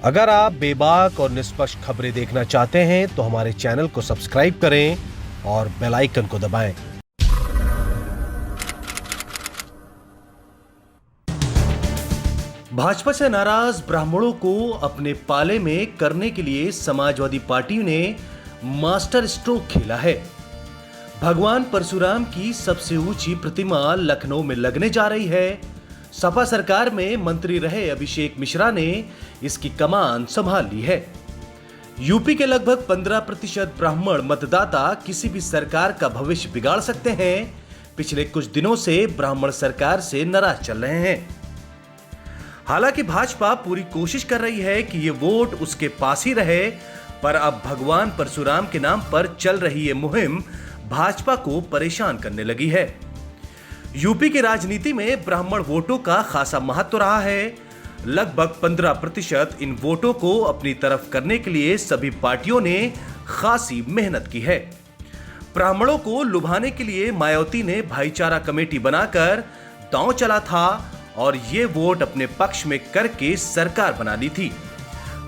अगर आप बेबाक और निष्पक्ष खबरें देखना चाहते हैं तो हमारे चैनल को सब्सक्राइब करें और बेल आइकन को दबाएं। भाजपा से नाराज ब्राह्मणों को अपने पाले में करने के लिए समाजवादी पार्टी ने मास्टर स्ट्रोक खेला है। भगवान परशुराम की सबसे ऊंची प्रतिमा लखनऊ में लगने जा रही है। सपा सरकार में मंत्री रहे अभिषेक मिश्रा ने इसकी कमान संभाल ली है। यूपी के लगभग 15% ब्राह्मण मतदाता किसी भी सरकार का भविष्य बिगाड़ सकते हैं। पिछले कुछ दिनों से ब्राह्मण सरकार से नाराज चल रहे हैं। हालांकि भाजपा पूरी कोशिश कर रही है कि ये वोट उसके पास ही रहे, पर अब भगवान परशुराम के नाम पर चल रही ये मुहिम भाजपा को परेशान करने लगी है। यूपी की राजनीति में ब्राह्मण वोटों का खासा महत्व रहा है। लगभग 15% इन वोटों को अपनी तरफ करने के लिए सभी पार्टियों ने खासी मेहनत की है। ब्राह्मणों को लुभाने के लिए मायावती ने भाईचारा कमेटी बनाकर दांव चला था और ये वोट अपने पक्ष में करके सरकार बना ली थी।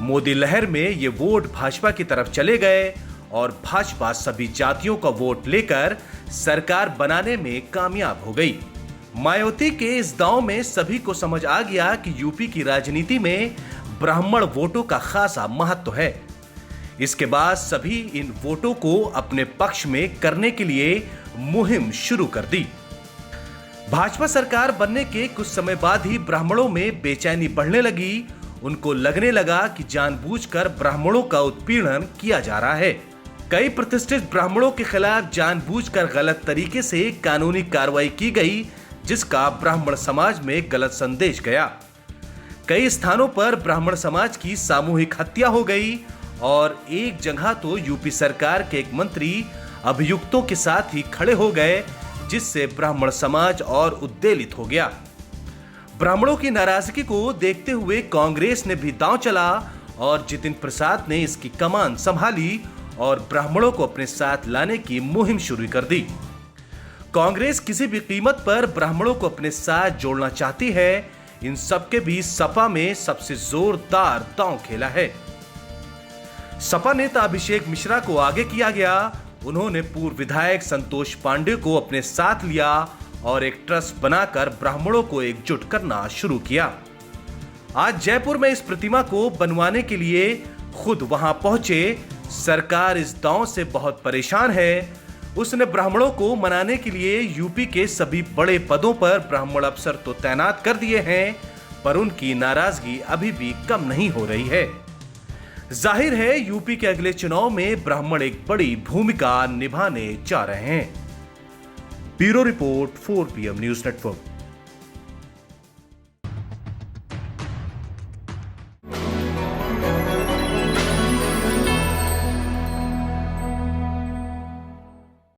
मोदी लहर में ये वोट भाजपा की तरफ चले गए और भाजपा सभी जातियों का वोट लेकर सरकार बनाने में कामयाब हो गई। मायावती के इस दांव में सभी को समझ आ गया कि यूपी की राजनीति में ब्राह्मण वोटों का खासा महत्व है। इसके बाद सभी इन वोटों को अपने पक्ष में करने के लिए मुहिम शुरू कर दी। भाजपा सरकार बनने के कुछ समय बाद ही ब्राह्मणों में बेचैनी बढ़ने लगी। उनको लगने लगा कि जानबूझकर ब्राह्मणों का उत्पीड़न किया जा रहा है। कई प्रतिष्ठित ब्राह्मणों के खिलाफ जानबूझकर गलत तरीके से कानूनी कार्रवाई की गई, जिसका ब्राह्मण समाज में गलत संदेश गया। कई स्थानों पर ब्राह्मण समाज की सामूहिक हत्या हो गई और एक जगह तो यूपी सरकार के एक मंत्री अभियुक्तों के साथ ही खड़े हो गए, जिससे ब्राह्मण समाज और उद्वेलित हो गया। ब्राह्मणों की नाराजगी को देखते हुए कांग्रेस ने भी दांव चला और जितिन प्रसाद ने इसकी कमान संभाली और ब्राह्मणों को अपने साथ लाने की मुहिम शुरू कर दी। कांग्रेस किसी भी कीमत पर ब्राह्मणों को अपने साथ जोड़ना चाहती है। इन सबके बीच सपा में सबसे जोरदार दांव खेला है। सपा नेता अभिषेक मिश्रा को आगे किया गया। उन्होंने पूर्व विधायक संतोष पांडे को अपने साथ लिया और एक ट्रस्ट बनाकर ब्राह्मणों को एकजुट करना शुरू किया। आज जयपुर में इस प्रतिमा को बनवाने के लिए खुद वहां पहुंचे। सरकार इस दांव से बहुत परेशान है। उसने ब्राह्मणों को मनाने के लिए यूपी के सभी बड़े पदों पर ब्राह्मण अफसर तो तैनात कर दिए हैं, पर उनकी नाराजगी अभी भी कम नहीं हो रही है। जाहिर है यूपी के अगले चुनाव में ब्राह्मण एक बड़ी भूमिका निभाने जा रहे हैं। Bureau report 4 PM news network.